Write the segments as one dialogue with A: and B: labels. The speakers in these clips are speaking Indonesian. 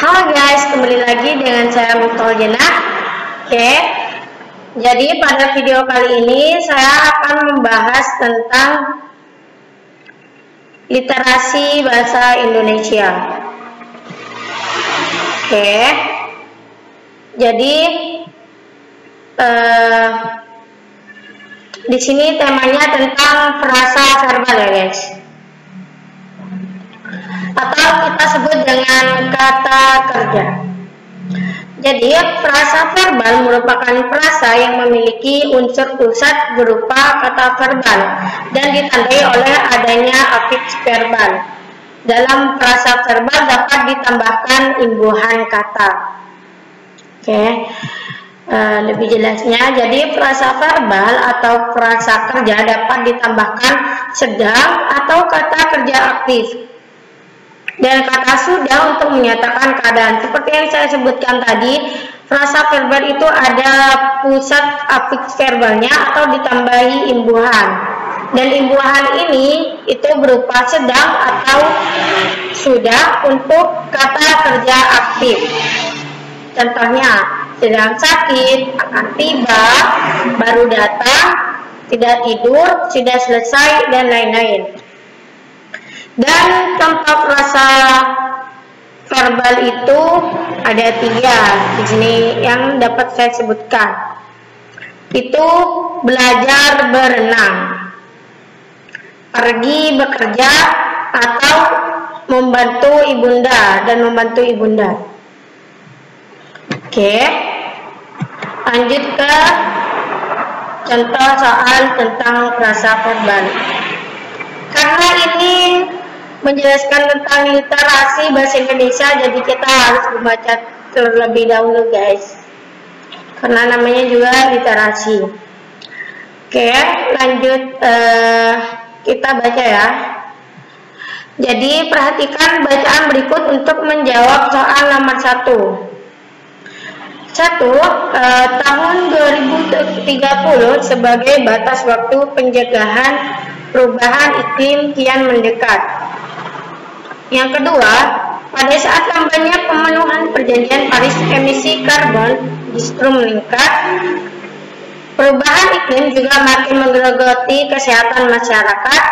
A: Halo guys, kembali lagi dengan saya Muftol Jena. Oke, jadi pada video kali ini saya akan membahas tentang literasi bahasa Indonesia. Oke, jadi di sini temanya tentang frasa verbal ya guys, atau kita sebut dengan kata kerja. Jadi frasa verbal merupakan frasa yang memiliki unsur pusat berupa kata verbal dan ditandai oleh adanya afiks verbal. Dalam frasa verbal dapat ditambahkan imbuhan kata. Oke, lebih jelasnya, jadi frasa verbal atau frasa kerja dapat ditambahkan sedang atau kata kerja aktif dan kata sudah untuk menyatakan keadaan. Seperti yang saya sebutkan tadi, frasa verbal itu ada pusat afiks verbalnya atau ditambahi imbuhan, dan imbuhan ini itu berupa sedang atau sudah untuk kata kerja aktif. Contohnya, sedang sakit, akan tiba, baru datang, tidak tidur, sudah selesai, dan lain-lain. Dan contoh frasa verbal itu ada 3 di sini yang dapat saya sebutkan. Itu belajar berenang, pergi bekerja, atau membantu ibunda dan membantu ibunda. Oke, lanjut ke contoh soal tentang frasa verbal. Karena ini menjelaskan tentang literasi bahasa Indonesia, jadi kita harus membaca terlebih dahulu guys, karena namanya juga literasi. Oke, lanjut kita baca ya. Jadi perhatikan bacaan berikut untuk menjawab soal nomor 1. Tahun 2030 sebagai batas waktu pencegahan perubahan iklim kian mendekat. Yang kedua, pada saat lambannya pemenuhan perjanjian Paris, emisi karbon justru meningkat. Perubahan iklim juga makin menggerogoti kesehatan masyarakat.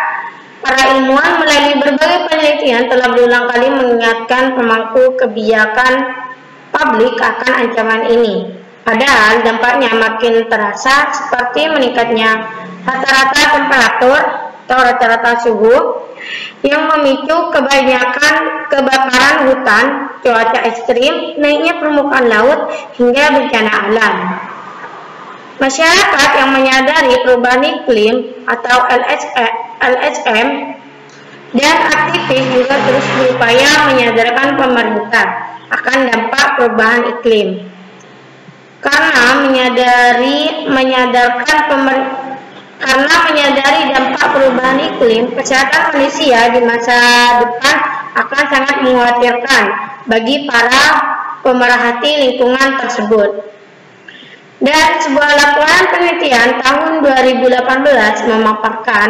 A: Para ilmuwan melalui berbagai penelitian telah berulang kali mengingatkan pemangku kebijakan publik akan ancaman ini. Padahal dampaknya makin terasa, seperti meningkatnya rata-rata temperatur atau rata-rata suhu yang memicu kebanyakan kebakaran hutan, cuaca ekstrim, naiknya permukaan laut, hingga bencana alam. Masyarakat yang menyadari perubahan iklim atau LSM dan aktivis juga terus berupaya menyadarkan pemerintah akan dampak perubahan iklim. Karena menyadari dampak perubahan iklim, kesehatan manusia di masa depan akan sangat mengkhawatirkan bagi para pemerhati lingkungan tersebut. Dan sebuah laporan penelitian tahun 2018 memaparkan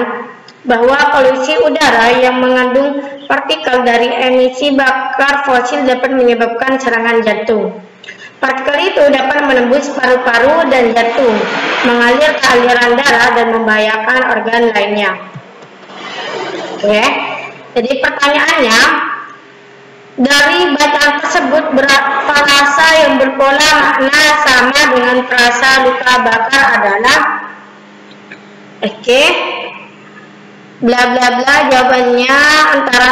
A: bahwa polusi udara yang mengandung partikel dari emisi bakar fosil dapat menyebabkan serangan jantung. Partikel itu dapat menembus paru-paru dan jantung, mengalir ke aliran darah dan membahayakan organ lainnya. Oke, jadi pertanyaannya, dari bacaan tersebut frasa yang berpola makna sama dengan frasa luka bakar adalah bla bla bla. Jawabannya antara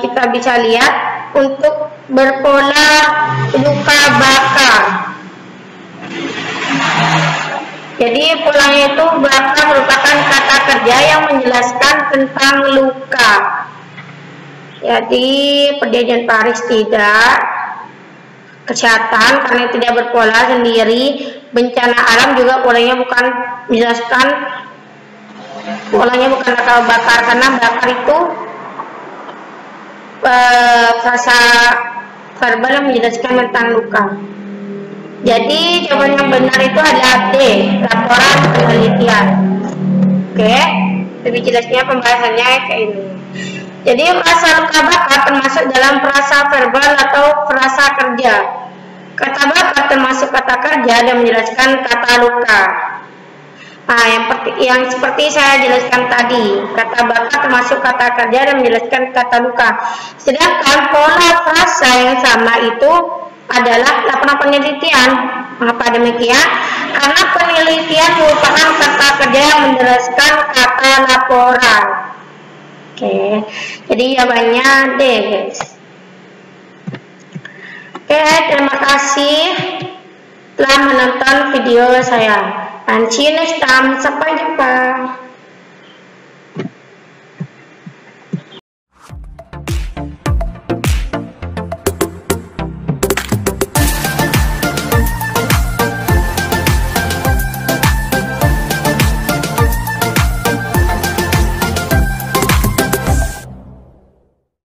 A: kita bisa lihat untuk berpola luka bakar. Jadi polanya itu bakar merupakan kata kerja yang menjelaskan tentang luka. Jadi perjanjian Paris tidak, kesehatan karena tidak berpola sendiri, bencana alam juga polanya bukan menjelaskan, polanya bukan kata bakar, karena bakar itu frasa verbal yang menjelaskan tentang luka. Jadi jawaban yang benar itu adalah D, laporan penelitian. Oke, lebih jelasnya pembahasannya kayak ini. Jadi frasa luka bakar termasuk dalam frasa verbal atau frasa kerja. Kata bakat termasuk kata kerja dan menjelaskan kata luka. Nah, yang seperti saya jelaskan tadi, kata bakat termasuk kata kerja dan menjelaskan kata luka. Sedangkan pola frasa yang sama itu adalah laporan penelitian. Mengapa demikian? Karena penelitian merupakan kata kerja yang menjelaskan kata laporan. Oke, jadi jawabannya D, guys. Oke, terima kasih telah menonton video saya. And see you next time. Sampai jumpa.